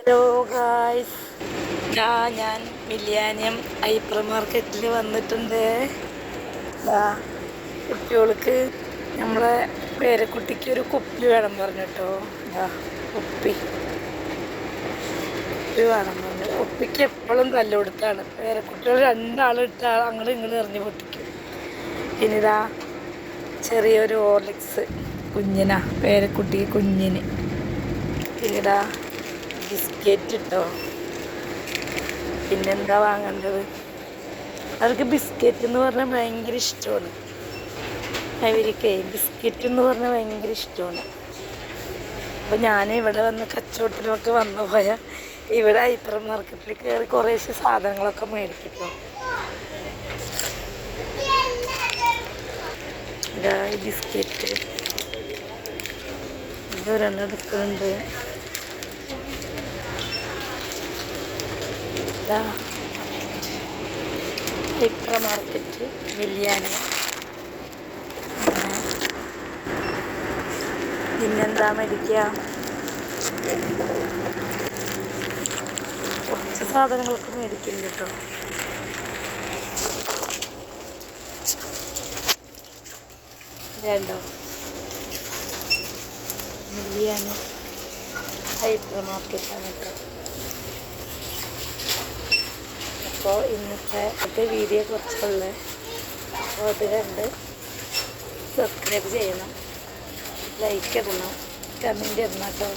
Hello guys, ഞാൻ മില്ലിയാനിയം hyper മാർക്കറ്റിൽ വന്നിട്ടുണ്ട്. കുട്ടികൾക്ക് നമ്മളെ പേരക്കുട്ടിക്ക് ഒരു കുപ്പി വേണം പറഞ്ഞിട്ടോ. കുപ്പി വേണം പറഞ്ഞു. കുപ്പിക്ക് എപ്പോഴും തല്ലുകൊടുത്താണ്. പേരക്കുട്ടികൾ രണ്ടാളിട്ടാൽ അങ്ങോട്ട് ഇങ്ങോട്ട് എറിഞ്ഞ് പൊട്ടിക്കും. പിന്നിതാ ചെറിയൊരു ഹോർലിക്സ് കുഞ്ഞിനാ, പേരക്കുട്ടി കുഞ്ഞിന്. പിന്നിതാ ബിസ്ക്കറ്റ് ഇട്ടോ. പിന്നെന്താ വാങ്ങേണ്ടത്? അവർക്ക് ബിസ്ക്കറ്റ് എന്ന് പറഞ്ഞാൽ ഭയങ്കര ഇഷ്ടമാണ്. അവർക്ക് ബിസ്ക്കറ്റ് എന്ന് പറഞ്ഞാൽ ഭയങ്കര ഇഷ്ടമാണ്. അപ്പോൾ ഞാൻ ഇവിടെ വന്ന് കച്ചവടത്തിലൊക്കെ വന്നു പോയാൽ ഇവിടെ ഹൈപ്പർ മാർക്കറ്റിൽ കയറി കുറേശ്ശെ സാധനങ്ങളൊക്കെ മേടിക്കട്ടോ. ഇതാ ഈ ബിസ്ക്കറ്റ് ഇതൊരെണ്ണം എടുക്കുന്നുണ്ട്. ഹൈപ്പർ മാർക്കറ്റ് മില്ലിയാനി. പിന്നെന്താ മേടിക്കുക? കുറച്ച് സാധനങ്ങളൊക്കെ മേടിക്കില്ല കേട്ടോ. വേണ്ടോ? മില്ലിയാനി ഹൈപ്പർ മാർക്കറ്റാണ് കേട്ടോ. അപ്പോൾ ഇന്നത്തെ വീഡിയോ കുറച്ചുള്ളത്. അപ്പോൾ അത് കണ്ട് സബ്സ്ക്രൈബ് ചെയ്യണം, ലൈക്ക് ഇടണം, കമൻറ്റ് ഇടണം കേട്ടോ.